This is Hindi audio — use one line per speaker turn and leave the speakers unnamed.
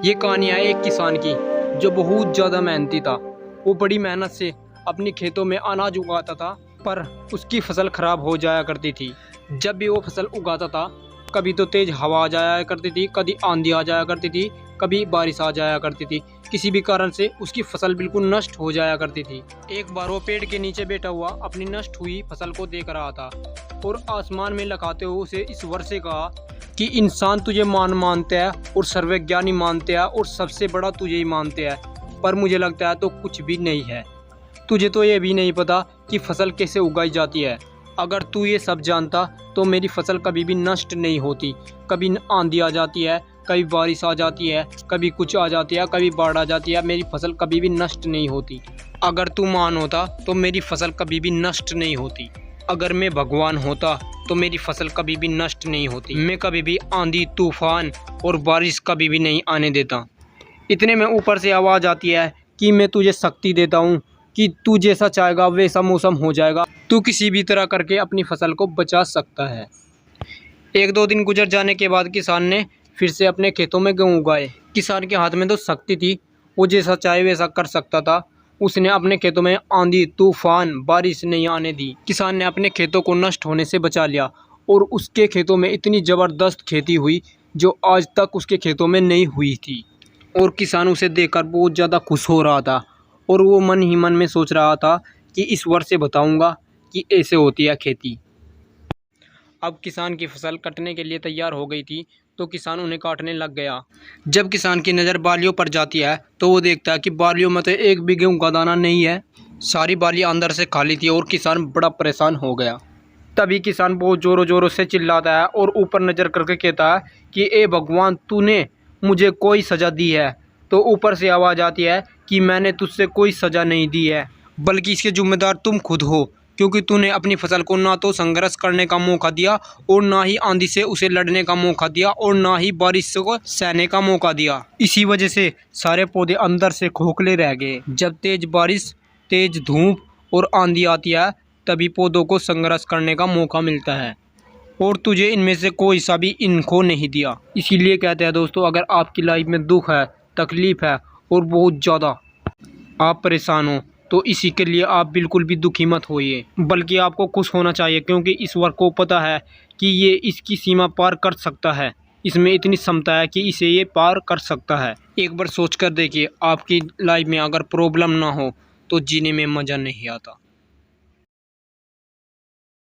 ये कहानी है एक किसान की जो बहुत ज़्यादा मेहनती था। वो बड़ी मेहनत से अपने खेतों में अनाज उगाता था, पर उसकी फसल खराब हो जाया करती थी। जब भी वो फसल उगाता था, कभी तो तेज़ हवा आ जाया करती थी, कभी आंधी आ जाया करती थी, कभी बारिश आ जाया करती थी। किसी भी कारण से उसकी फसल बिल्कुल नष्ट हो जाया करती थी। एक बार वो पेड़ के नीचे बैठा हुआ अपनी नष्ट हुई फसल को देख रहा था और आसमान में लखाते हुए उसे इस वर्ष से कहा कि इंसान तुझे मानते हैं और सर्वज्ञानी मानते हैं और सबसे बड़ा तुझे ही मानते हैं, पर मुझे लगता है तो कुछ भी नहीं है। तुझे तो ये भी नहीं पता कि फसल कैसे उगाई जाती है। अगर तू ये सब जानता तो मेरी फसल कभी भी नष्ट नहीं होती। कभी आंधी आ जाती है, कभी बारिश आ जाती है, कभी कुछ आ जाती है, कभी बाढ़ आ जाती है, मेरी फसल कभी भी नष्ट नहीं होती। अगर तू मान होता तो मेरी फसल कभी भी नष्ट नहीं होती। अगर मैं भगवान होता तो मेरी फसल कभी भी नष्ट नहीं होती। मैं कभी भी आंधी, तूफान और बारिश कभी भी नहीं आने देता। इतने में ऊपर से आवाज़ आती है कि मैं तुझे शक्ति देता हूँ कि तू जैसा चाहेगा वैसा मौसम हो जाएगा। तू किसी भी तरह करके अपनी फसल को बचा सकता है। एक दो दिन गुजर जाने के बाद किसान ने फिर से अपने खेतों में गेहूँ उगाए। किसान के हाथ में तो शक्ति थी, वो जैसा चाहे वैसा कर सकता था। उसने अपने खेतों में आंधी, तूफान, बारिश नहीं आने दी। किसान ने अपने खेतों को नष्ट होने से बचा लिया और उसके खेतों में इतनी ज़बरदस्त खेती हुई जो आज तक उसके खेतों में नहीं हुई थी। और किसान उसे देखकर बहुत ज़्यादा खुश हो रहा था और वो मन ही मन में सोच रहा था कि इस वर्ष से बताऊंगा कि ऐसे होती है खेती। अब किसान की फसल कटने के लिए तैयार हो गई थी तो किसान उन्हें काटने लग गया। जब किसान की नज़र बालियों पर जाती है तो वो देखता है कि बालियों में तो एक भी गेहूं का दाना नहीं है। सारी बालियां अंदर से खाली थी और किसान बड़ा परेशान हो गया। तभी किसान बहुत ज़ोरों ज़ोरों से चिल्लाता है और ऊपर नज़र करके कहता है कि ए भगवान, तूने मुझे कोई सज़ा दी है। तो ऊपर से आवाज़ आती है कि मैंने तुझसे कोई सज़ा नहीं दी है, बल्कि इसके जिम्मेदार तुम खुद हो, क्योंकि तूने अपनी फसल को ना तो संघर्ष करने का मौका दिया और ना ही आंधी से उसे लड़ने का मौका दिया और ना ही बारिश को सहने का मौका दिया। इसी वजह से सारे पौधे अंदर से खोखले रह गए। जब तेज बारिश, तेज धूप और आंधी आती है तभी पौधों को संघर्ष करने का मौका मिलता है और तुझे इनमें से कोई सा भी इनको नहीं दिया। इसीलिए कहते हैं दोस्तों, अगर आपकी लाइफ में दुख है, तकलीफ़ है और बहुत ज़्यादा आप परेशान हो तो इसी के लिए आप बिल्कुल भी दुखी मत होइए, बल्कि आपको खुश होना चाहिए, क्योंकि ईश्वर को पता है कि ये इसकी सीमा पार कर सकता है। इसमें इतनी क्षमता है कि इसे ये पार कर सकता है। एक बार सोच कर देखिए, आपकी लाइफ में अगर प्रॉब्लम ना हो तो जीने में मज़ा नहीं आता।